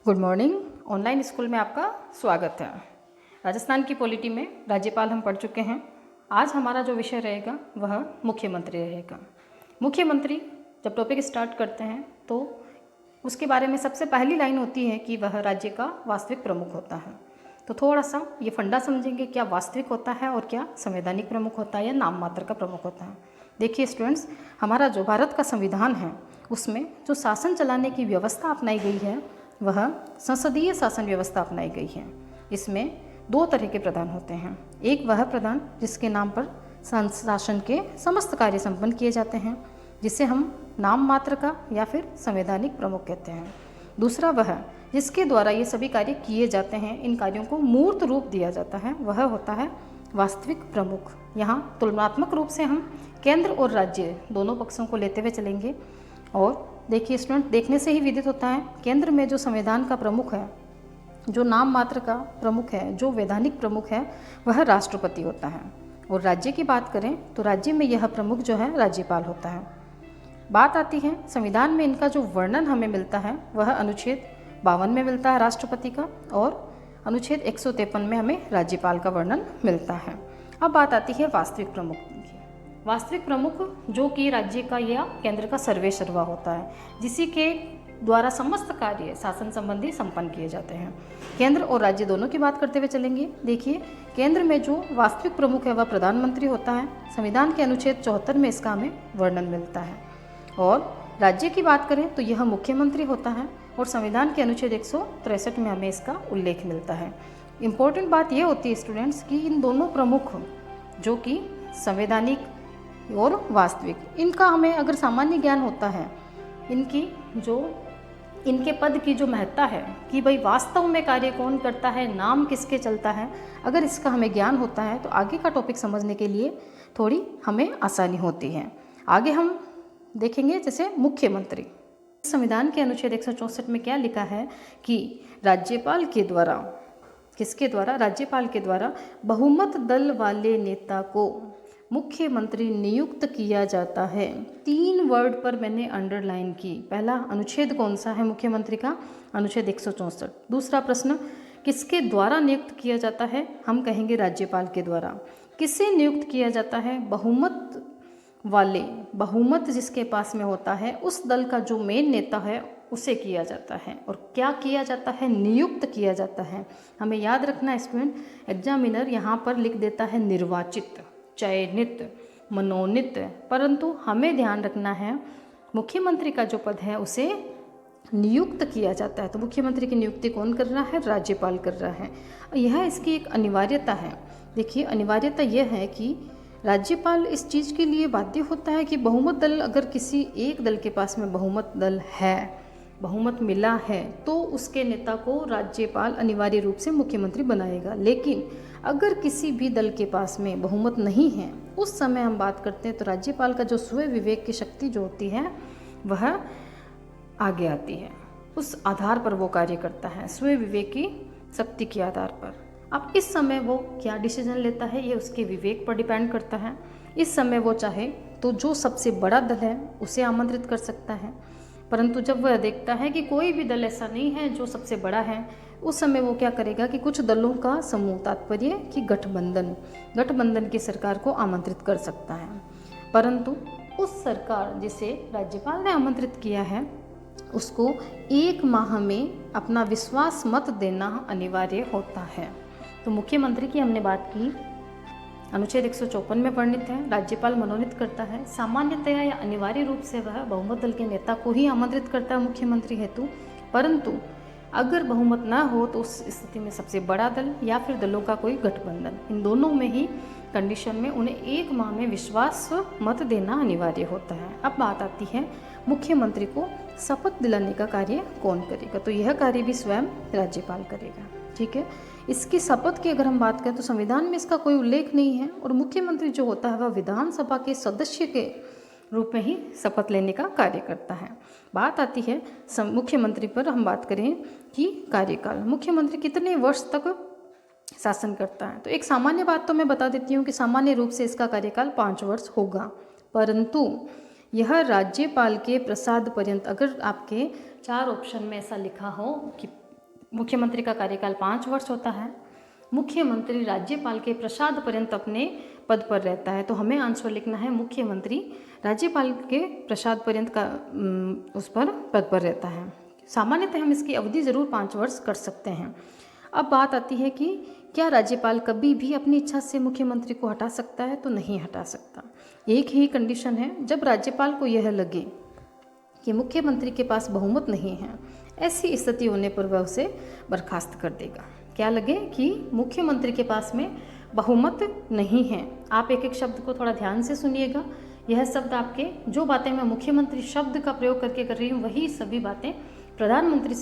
Good morning. Online school में आपका स्वागत है। राजस्थान की पॉलिटी में राज्यपाल हम पढ़ चुके हैं। आज हमारा जो विषय रहेगा वह मुख्यमंत्री रहेगा। मुख्यमंत्री जब टॉपिक स्टार्ट करते हैं तो उसके बारे में सबसे पहली लाइन होती है कि वह राज्य का वास्तविक प्रमुख होता है। तो थोड़ा सा ये फंडा समझेंगे, क्या वास्तविक होता है और क्या संवैधानिक प्रमुख होता है या नाम मात्र का प्रमुख होता है। देखिए स्टूडेंट्स, हमारा जो भारत का संविधान है उसमें जो शासन चलाने की व्यवस्था अपनाई गई है वह संसदीय शासन व्यवस्था अपनाई गई है। इसमें दो तरह के प्रधान होते हैं। एक वह प्रधान जिसके नाम पर शासन के समस्त कार्य संपन्न किए जाते हैं, जिसे हम नाम मात्र का या फिर संवैधानिक प्रमुख कहते हैं। दूसरा वह जिसके द्वारा ये सभी कार्य किए जाते हैं, इन कार्यों को मूर्त रूप दिया जाता है, वह होता है वास्तविक प्रमुख। यहाँ तुलनात्मक रूप से हम केंद्र और राज्य दोनों पक्षों को लेते हुए चलेंगे। और देखिए स्टूडेंट, देखने से ही विदित होता है केंद्र में जो संविधान का प्रमुख है, जो नाम मात्र का प्रमुख है, जो वैधानिक प्रमुख है, वह राष्ट्रपति होता है। और राज्य की बात करें तो राज्य में यह प्रमुख जो है राज्यपाल होता है। बात आती है संविधान में इनका जो वर्णन हमें मिलता है वह अनुच्छेद 52 में मिलता है राष्ट्रपति का, और अनुच्छेद 153 में हमें राज्यपाल का वर्णन मिलता है। अब बात आती है वास्तविक प्रमुख की। वास्तविक प्रमुख जो कि राज्य का या केंद्र का सर्वेसर्वा होता है, जिसी के द्वारा समस्त कार्य शासन संबंधी संपन्न किए जाते हैं। केंद्र और राज्य दोनों की बात करते हुए चलेंगे। देखिए, केंद्र में जो वास्तविक प्रमुख है वह प्रधानमंत्री होता है। संविधान के अनुच्छेद 74 में इसका हमें वर्णन मिलता है। और राज्य की बात करें तो यह मुख्यमंत्री होता है, और संविधान के अनुच्छेद 163 में हमें इसका उल्लेख मिलता है। इम्पोर्टेंट बात यह होती है स्टूडेंट्स कि इन दोनों प्रमुख जो कि संवैधानिक और वास्तविक, इनका हमें अगर सामान्य ज्ञान होता है, इनके पद की जो महत्ता है कि भाई वास्तव में कार्य कौन करता है, नाम किसके चलता है, अगर इसका हमें ज्ञान होता है तो आगे का टॉपिक समझने के लिए थोड़ी हमें आसानी होती है। आगे हम देखेंगे जैसे मुख्यमंत्री। संविधान के अनुच्छेद 164 में क्या लिखा है कि राज्यपाल के द्वारा, किसके द्वारा? राज्यपाल के द्वारा बहुमत दल वाले नेता को मुख्यमंत्री नियुक्त किया जाता है। 3 वर्ड पर मैंने अंडरलाइन की। पहला अनुच्छेद कौन सा है मुख्यमंत्री का? अनुच्छेद 164। दूसरा प्रश्न, किसके द्वारा नियुक्त किया जाता है? हम कहेंगे राज्यपाल के द्वारा। किसे नियुक्त किया जाता है? बहुमत वाले, बहुमत जिसके पास में होता है उस दल का जो मेन नेता है उसे किया जाता है। और क्या किया जाता है? नियुक्त किया जाता है। हमें याद रखना स्टूडेंट, एग्जामिनर यहाँ पर लिख देता है निर्वाचित, चयनित, मनोनीत, परंतु हमें ध्यान रखना है मुख्यमंत्री का जो पद है उसे नियुक्त किया जाता है। तो मुख्यमंत्री की नियुक्ति कौन कर रहा है? राज्यपाल कर रहा है। यह इसकी एक अनिवार्यता है। देखिए, अनिवार्यता यह है कि राज्यपाल इस चीज़ के लिए बाध्य होता है कि बहुमत दल, अगर किसी एक दल के पास में बहुमत दल है, बहुमत मिला है, तो उसके नेता को राज्यपाल अनिवार्य रूप से मुख्यमंत्री बनाएगा। लेकिन अगर किसी भी दल के पास में बहुमत नहीं है, उस समय हम बात करते हैं तो राज्यपाल का जो स्वयं विवेक की शक्ति जो होती है वह आगे आती है। उस आधार पर वो कार्य करता है, स्वयं विवेक की शक्ति के आधार पर। अब इस समय वो क्या डिसीजन लेता है ये उसके विवेक पर डिपेंड करता है। इस समय वो चाहे तो जो सबसे बड़ा दल है उसे आमंत्रित कर सकता है, परंतु जब वह देखता है कि कोई भी दल ऐसा नहीं है जो सबसे बड़ा है, उस समय वो क्या करेगा कि कुछ दलों का समूह, तात्पर्य कि गठबंधन की सरकार को आमंत्रित कर सकता है। परंतु उस सरकार जिसे राज्यपाल ने आमंत्रित किया है उसको 1 माह में अपना विश्वास मत देना अनिवार्य होता है। तो मुख्यमंत्री की हमने बात की, अनुच्छेद 154 में वर्णित है, राज्यपाल मनोनीत करता है। सामान्यतया या अनिवार्य रूप से वह बहुमत दल के नेता को ही आमंत्रित करता है मुख्यमंत्री हेतु, परंतु अगर बहुमत ना हो तो उस स्थिति में सबसे बड़ा दल या फिर दलों का कोई गठबंधन, इन दोनों में ही कंडीशन में उन्हें 1 माह में विश्वास मत देना अनिवार्य होता है। अब बात आती है मुख्यमंत्री को शपथ दिलाने का कार्य कौन करेगा? तो यह कार्य भी स्वयं राज्यपाल करेगा। ठीक है, इसकी शपथ की अगर हम बात करें तो संविधान में इसका कोई उल्लेख नहीं है, और मुख्यमंत्री जो होता है वह विधानसभा के सदस्य के रूप में ही शपथ लेने का कार्य करता है। बात आती है मुख्यमंत्री पर, हम बात करें कि कार्यकाल, मुख्यमंत्री कितने वर्ष तक शासन करता है। तो एक सामान्य बात तो मैं बता देती हूँ कि सामान्य रूप से इसका कार्यकाल 5 वर्ष होगा, परंतु यह राज्यपाल के प्रसाद पर्यंत, अगर आपके 4 ऑप्शन में ऐसा लिखा हो कि मुख्यमंत्री का कार्यकाल 5 वर्ष होता है। मुख्यमंत्री राज्यपाल के प्रसाद पर्यंत अपने पद पर रहता है। तो हमें आंसर लिखना है मुख्यमंत्री राज्यपाल के प्रसाद पर्यंत का उस पर पद पर रहता है। सामान्यतः हम इसकी अवधि ज़रूर 5 वर्ष कर सकते हैं। अब बात आती है कि क्या राज्यपाल कभी भी अपनी इच्छा से मुख्यमंत्री को हटा सकता है? तो नहीं हटा सकता। एक ही कंडीशन है, जब राज्यपाल को यह लगे कि मुख्यमंत्री के पास बहुमत नहीं है, ऐसी स्थिति होने पर वह उसे बर्खास्त कर देगा। क्या लगे कि मुख्यमंत्री के पास में बहुमत नहीं है। आप एक एक शब्द को थोड़ा ध्यान से सुनिएगा। यह शब्द आपके, जो बातें मैं मुख्यमंत्री शब्द का प्रयोग करके कर रही हूँ, वही सभी बातें प्रधानमंत्री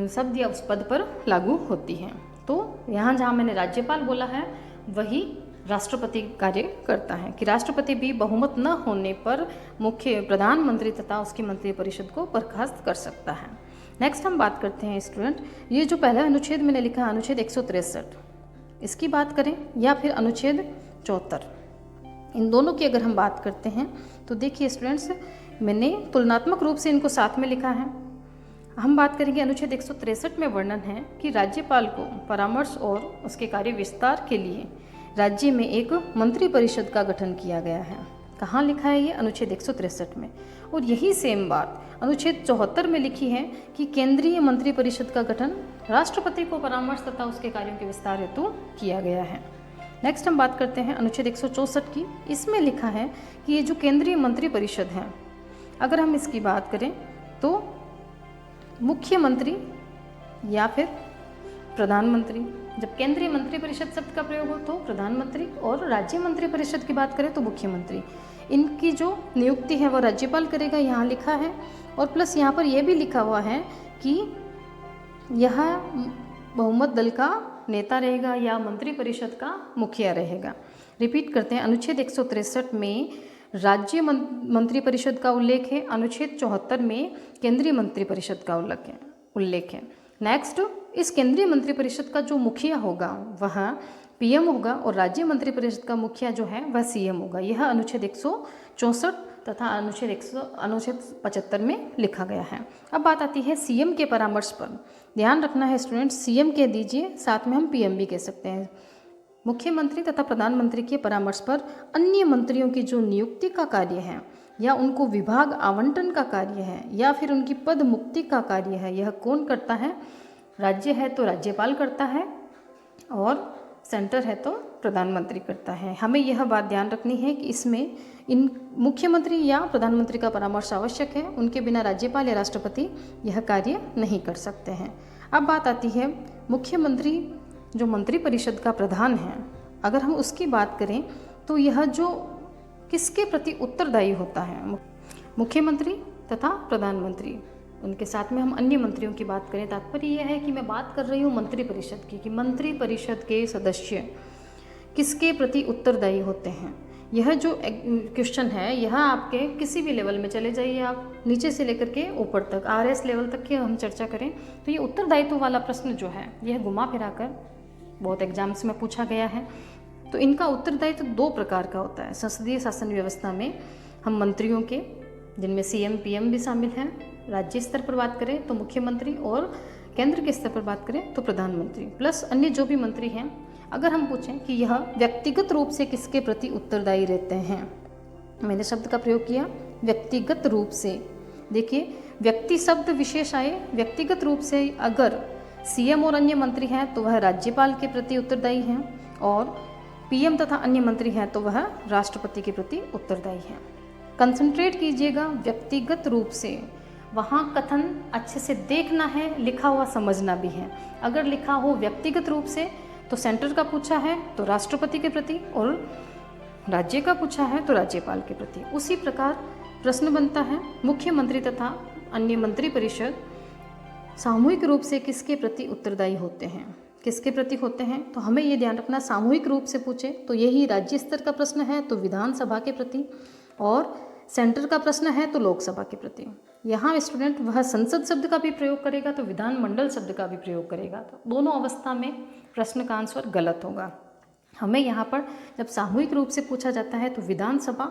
शब्द या उस पद पर लागू होती हैं। तो यहाँ जहाँ मैंने राज्यपाल बोला है, वही राष्ट्रपति कार्य करता है कि राष्ट्रपति भी बहुमत न होने पर मुख्य प्रधानमंत्री तथा उसकी मंत्रिपरिषद को बर्खास्त कर सकता है। नेक्स्ट हम बात करते हैं स्टूडेंट, ये जो पहला अनुच्छेद मैंने लिखा, अनुच्छेद 163, इसकी बात करें या फिर अनुच्छेद 74, इन दोनों की अगर हम बात करते हैं तो देखिए स्टूडेंट्स, मैंने तुलनात्मक रूप से इनको साथ में लिखा है। हम बात करेंगे अनुच्छेद 163 में वर्णन है कि राज्यपाल को परामर्श और उसके कार्य विस्तार के लिए राज्य में एक मंत्रिपरिषद का गठन किया गया है। कहाँ लिखा है ये? अनुच्छेद 163 में। और यही सेम बात अनुच्छेद 74 में लिखी है कि केंद्रीय मंत्रिपरिषद का गठन राष्ट्रपति को परामर्श तथा उसके कार्यों के विस्तार हेतु किया गया है। नेक्स्ट हम बात करते हैं अनुच्छेद 164 की। इसमें लिखा है कि ये जो केंद्रीय मंत्रिपरिषद है, अगर हम इसकी बात करें तो मुख्यमंत्री या फिर प्रधानमंत्री, जब केंद्रीय मंत्रिपरिषद शब्द का प्रयोग हो तो प्रधानमंत्री, और राज्य मंत्रिपरिषद की बात करें तो मुख्यमंत्री। इनकी जो नियुक्ति है वह राज्यपाल करेगा, यहाँ लिखा है। और प्लस यहाँ पर यह भी लिखा हुआ है कि यह बहुमत दल का नेता रहेगा या मंत्रिपरिषद का मुखिया रहेगा। रिपीट करते हैं, अनुच्छेद 163 में राज्य मंत्रिपरिषद का उल्लेख है, अनुच्छेद 74 में केंद्रीय मंत्रिपरिषद का उल्लेख है। नेक्स्ट, इस केंद्रीय मंत्रिपरिषद का जो मुखिया होगा वह पीएम होगा और राज्य मंत्रिपरिषद का मुखिया जो है वह सीएम होगा। यह अनुच्छेद 164 तथा अनुच्छेद 75 में लिखा गया है। अब बात आती है सीएम के परामर्श पर। ध्यान रखना है स्टूडेंट्स, सीएम कह दीजिए, साथ में हम पीएम भी कह सकते हैं। मुख्यमंत्री तथा प्रधानमंत्री के परामर्श पर अन्य मंत्रियों की जो नियुक्ति का कार्य है या उनको विभाग आवंटन का कार्य है या फिर उनकी पद मुक्ति का कार्य है, यह कौन करता है? राज्य है तो राज्यपाल करता है और सेंटर है तो प्रधानमंत्री करता है। हमें यह बात ध्यान रखनी है कि इसमें इन मुख्यमंत्री या प्रधानमंत्री का परामर्श आवश्यक है, उनके बिना राज्यपाल या राष्ट्रपति यह कार्य नहीं कर सकते हैं। अब बात आती है मुख्यमंत्री जो मंत्रिपरिषद का प्रधान है, अगर हम उसकी बात करें तो यह जो किसके प्रति उत्तरदायी होता है? मुख्यमंत्री तथा प्रधानमंत्री, उनके साथ में हम अन्य मंत्रियों की बात करें। तात्पर्य यह है कि मैं बात कर रही हूँ मंत्रिपरिषद की, कि मंत्रिपरिषद के सदस्य किसके प्रति उत्तरदायी होते हैं। यह जो क्वेश्चन है यह आपके किसी भी लेवल में चले जाइए, आप नीचे से लेकर के ऊपर तक RS लेवल तक की हम चर्चा करें तो ये उत्तरदायित्व वाला प्रश्न जो है यह घुमा फिरा कर बहुत एग्जाम्स में पूछा गया है। तो इनका उत्तरदायित्व 2 प्रकार का होता है। संसदीय शासन व्यवस्था में हम मंत्रियों के, जिनमें CM PM भी शामिल हैं, राज्य स्तर पर बात करें तो मुख्यमंत्री और केंद्र के स्तर पर बात करें तो प्रधानमंत्री, प्लस अन्य जो भी मंत्री हैं। अगर हम पूछें कि यह व्यक्तिगत रूप से किसके प्रति उत्तरदायी रहते हैं, मैंने शब्द का प्रयोग किया व्यक्तिगत रूप से। देखिए व्यक्ति शब्द विशेष आए, व्यक्तिगत रूप से अगर CM और अन्य मंत्री हैं तो वह राज्यपाल के प्रति उत्तरदायी हैं और PM तथा अन्य मंत्री हैं तो वह राष्ट्रपति के प्रति उत्तरदायी हैं। कंसंट्रेट कीजिएगा व्यक्तिगत रूप से, वहाँ कथन अच्छे से देखना है, लिखा हुआ समझना भी है। अगर लिखा हो व्यक्तिगत रूप से तो सेंटर का पूछा है तो राष्ट्रपति के प्रति, और राज्य का पूछा है तो राज्यपाल के प्रति। उसी प्रकार प्रश्न बनता है मुख्यमंत्री तथा अन्य मंत्रिपरिषद सामूहिक रूप से किसके प्रति उत्तरदायी होते हैं, किसके प्रति होते हैं? तो हमें ये ध्यान रखना, सामूहिक रूप से पूछे तो यही राज्य स्तर का प्रश्न है तो विधानसभा के प्रति, और सेंटर का प्रश्न है तो लोकसभा के प्रति। यहाँ स्टूडेंट वह संसद शब्द का भी प्रयोग करेगा तो विधानमंडल शब्द का भी प्रयोग करेगा, तो दोनों अवस्था में प्रश्न का आंसर गलत होगा। हमें यहाँ पर जब सामूहिक रूप से पूछा जाता है तो विधानसभा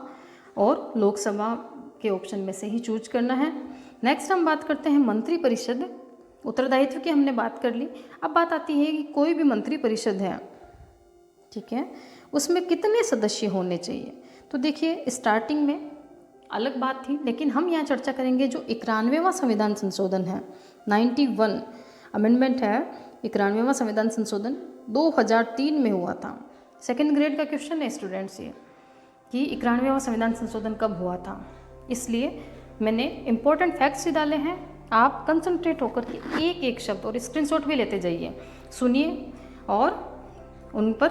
और लोकसभा के ऑप्शन में से ही चूज करना है। नेक्स्ट हम बात करते हैं मंत्रिपरिषद उत्तरदायित्व की हमने बात कर ली। अब बात आती है कि कोई भी मंत्री परिषद है, ठीक है, उसमें कितने सदस्य होने चाहिए। तो देखिए स्टार्टिंग में अलग बात थी, लेकिन हम यहाँ चर्चा करेंगे जो 91वां संविधान संशोधन है, 91 अमेंडमेंट है, 91वां संविधान संशोधन 2003 में हुआ था। सेकेंड ग्रेड का क्वेश्चन है स्टूडेंट्स ये कि 91वां संविधान संशोधन कब हुआ था, इसलिए मैंने इम्पोर्टेंट फैक्ट्स ही डाले हैं। आप कंसंट्रेट होकर के एक एक शब्द और स्क्रीनशॉट भी लेते जाइए, सुनिए और उन पर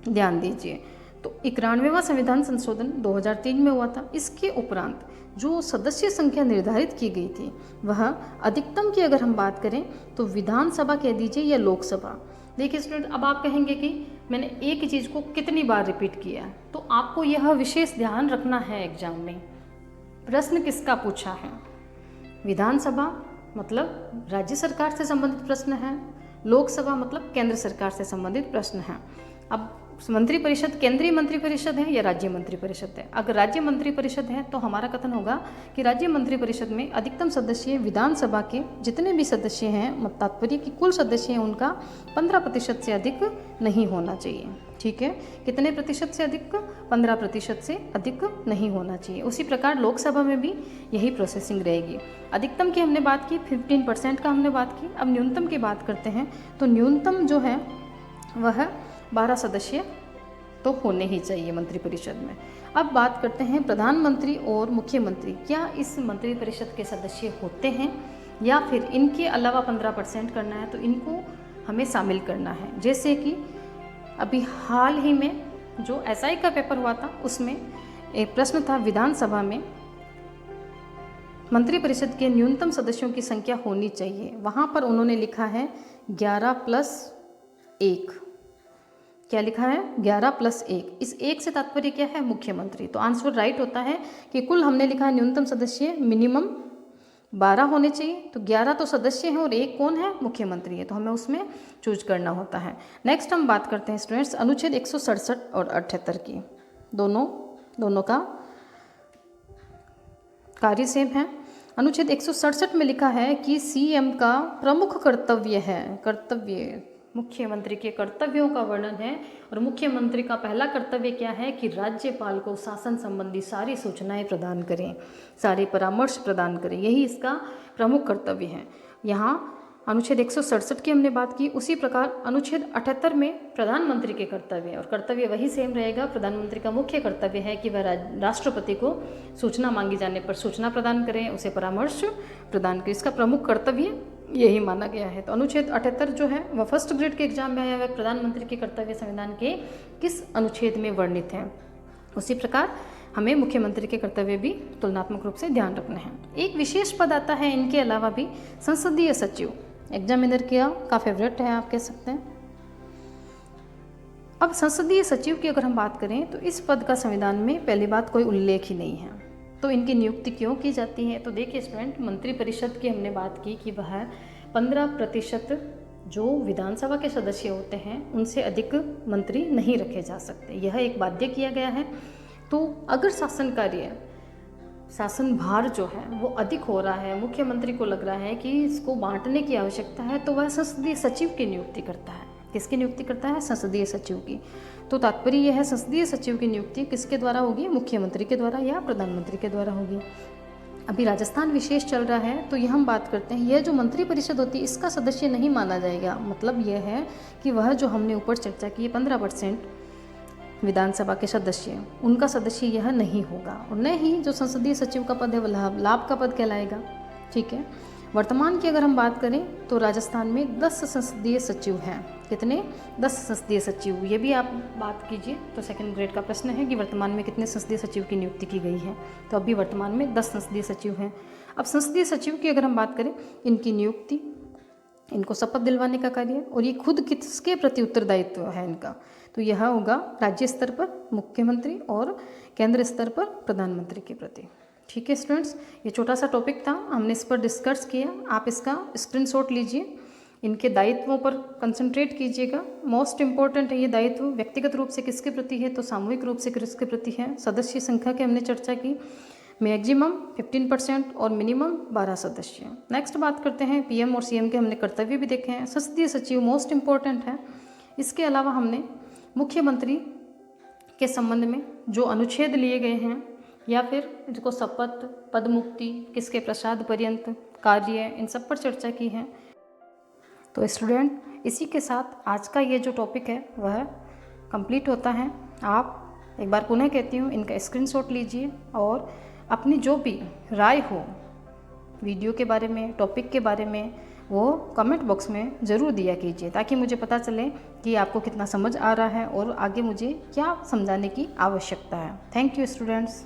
ध्यान दीजिए। तो 91वां संविधान संशोधन 2003 में हुआ था। इसके उपरांत जो सदस्य संख्या निर्धारित की गई थी वह अधिकतम की अगर हम बात करें तो विधानसभा कह दीजिए या लोकसभा। देखिए स्टूडेंट, अब आप कहेंगे कि मैंने एक ही चीज़ को कितनी बार रिपीट किया है, तो आपको यह विशेष ध्यान रखना है एग्जाम में। प्रश्न किसका पूछा है? विधानसभा मतलब राज्य सरकार से संबंधित प्रश्न है, लोकसभा मतलब केंद्र सरकार से संबंधित प्रश्न है। अब मंत्री परिषद केंद्रीय मंत्री परिषद है या राज्य मंत्री परिषद है? अगर राज्य मंत्री परिषद है तो हमारा कथन होगा कि राज्य मंत्री परिषद में अधिकतम सदस्य विधानसभा के जितने भी सदस्य हैं, तात्पर्य कि कुल सदस्य हैं उनका 15% से अधिक नहीं होना चाहिए। ठीक है, कितने प्रतिशत से अधिक? 15% से अधिक नहीं होना चाहिए। उसी प्रकार लोकसभा में भी यही प्रोसेसिंग रहेगी। अधिकतम की हमने बात की, 15% का हमने बात की। अब न्यूनतम की बात करते हैं, तो न्यूनतम जो है वह 12 सदस्य तो होने ही चाहिए मंत्रिपरिषद में। अब बात करते हैं प्रधानमंत्री और मुख्यमंत्री, क्या इस मंत्रिपरिषद के सदस्य होते हैं या फिर इनके अलावा 15% करना है तो इनको हमें शामिल करना है। जैसे कि अभी हाल ही में जो एसआई का पेपर हुआ था उसमें एक प्रश्न था, विधानसभा में मंत्रिपरिषद के न्यूनतम सदस्यों की संख्या होनी चाहिए। वहाँ पर उन्होंने लिखा है 11+1। क्या लिखा है? 11+1। इस एक से तात्पर्य क्या है? मुख्यमंत्री। तो आंसर राइट होता है कि कुल हमने लिखा है न्यूनतम सदस्य मिनिमम 12 होने चाहिए। तो 11 तो सदस्य हैं और एक कौन है? मुख्यमंत्री है। तो हमें उसमें चूज करना होता है। नेक्स्ट हम बात करते हैं स्टूडेंट्स अनुच्छेद 167 और 78 की। दोनों का कार्य सेम है। अनुच्छेद 167 में लिखा है कि सीएम का प्रमुख कर्तव्य है, मुख्यमंत्री के कर्तव्यों का वर्णन है। और मुख्यमंत्री का पहला कर्तव्य क्या है कि राज्यपाल को शासन संबंधी सारी सूचनाएं प्रदान करें, सारे परामर्श प्रदान करें, यही इसका प्रमुख कर्तव्य है। यहाँ अनुच्छेद 167 की हमने बात की। उसी प्रकार अनुच्छेद 78 में प्रधानमंत्री के कर्तव्य है और कर्तव्य वही सेम रहेगा। प्रधानमंत्री का मुख्य कर्तव्य है कि वह राष्ट्रपति को सूचना मांगी जाने पर सूचना प्रदान करें, उसे परामर्श प्रदान करें। इसका प्रमुख कर्तव्य यही माना गया है। तो अनुच्छेद 78 जो है वह फर्स्ट ग्रेड के एग्जाम में आया हुआ प्रधानमंत्री के कर्तव्य संविधान के किस अनुच्छेद में वर्णित है। उसी प्रकार हमें मुख्यमंत्री के कर्तव्य भी तुलनात्मक रूप से ध्यान रखना है। एक विशेष पद आता है इनके अलावा भी, संसदीय सचिव। एग्जामिनर का फेवरेट है, आप कह सकते हैं। अब संसदीय सचिव की अगर हम बात करें तो इस पद का संविधान में पहली बात कोई उल्लेख ही नहीं है। तो इनकी नियुक्ति क्यों की जाती है? तो देखिए स्टूडेंट, मंत्रिपरिषद की हमने बात की कि वह 15% जो विधानसभा के सदस्य होते हैं उनसे अधिक मंत्री नहीं रखे जा सकते, यह एक बाध्य किया गया है। तो अगर शासन भार जो है वो अधिक हो रहा है, मुख्यमंत्री को लग रहा है कि इसको बांटने की आवश्यकता है, तो वह संसदीय सचिव की नियुक्ति करता है। किसकी नियुक्ति करता है? संसदीय सचिव की। तो तात्पर्य यह है संसदीय सचिव की नियुक्ति किसके द्वारा होगी? मुख्यमंत्री के द्वारा या प्रधानमंत्री के द्वारा होगी। अभी राजस्थान विशेष चल रहा है तो यह हम बात करते हैं, यह जो मंत्रिपरिषद होती है इसका सदस्य नहीं माना जाएगा। मतलब यह है कि वह जो हमने ऊपर चर्चा की 15% विधानसभा के सदस्य, उनका सदस्य यह नहीं होगा। और न ही जो संसदीय सचिव का पद है वह लाभ का पद कहलाएगा। ठीक है, वर्तमान की अगर हम बात करें तो राजस्थान में 10 संसदीय सचिव हैं। कितने? 10 संसदीय सचिव। ये भी आप बात कीजिए तो सेकंड ग्रेड का प्रश्न है कि वर्तमान में कितने संसदीय सचिव की नियुक्ति की गई है। तो अभी वर्तमान में 10 संसदीय सचिव हैं। अब संसदीय सचिव की अगर हम बात करें, इनकी नियुक्ति, इनको शपथ दिलवाने का कार्य और ये खुद किसके प्रति उत्तरदायित्व है इनका, तो यह होगा राज्य स्तर पर मुख्यमंत्री और केंद्र स्तर पर प्रधानमंत्री के प्रति। ठीक है स्टूडेंट्स, ये छोटा सा टॉपिक था, हमने इस पर डिस्कस किया। आप इसका स्क्रीनशॉट लीजिए, इनके दायित्वों पर कंसंट्रेट कीजिएगा। मोस्ट इंपॉर्टेंट है ये दायित्व। व्यक्तिगत रूप से किसके प्रति है? तो सामूहिक रूप से किसके प्रति है? सदस्य संख्या की हमने चर्चा की। मैक्सिमम 15% और मिनिमम 12 सदस्य। नेक्स्ट बात करते हैं पीएम और सीएम के हमने कर्तव्य भी देखे हैं। संसदीय सचिव मोस्ट इम्पॉर्टेंट है। इसके अलावा हमने मुख्यमंत्री के संबंध में जो अनुच्छेद लिए गए हैं या फिर जिसको शपथ, पदमुक्ति, किसके प्रसाद पर्यंत कार्य, इन सब पर चर्चा की है। तो स्टूडेंट, इसी के साथ आज का ये जो टॉपिक है वह कंप्लीट होता है। आप एक बार पुनः कहती हूँ, इनका स्क्रीनशॉट लीजिए और अपनी जो भी राय हो वीडियो के बारे में, टॉपिक के बारे में, वो कमेंट बॉक्स में ज़रूर दिया कीजिए, ताकि मुझे पता चले कि आपको कितना समझ आ रहा है और आगे मुझे क्या समझाने की आवश्यकता है। Thank you students.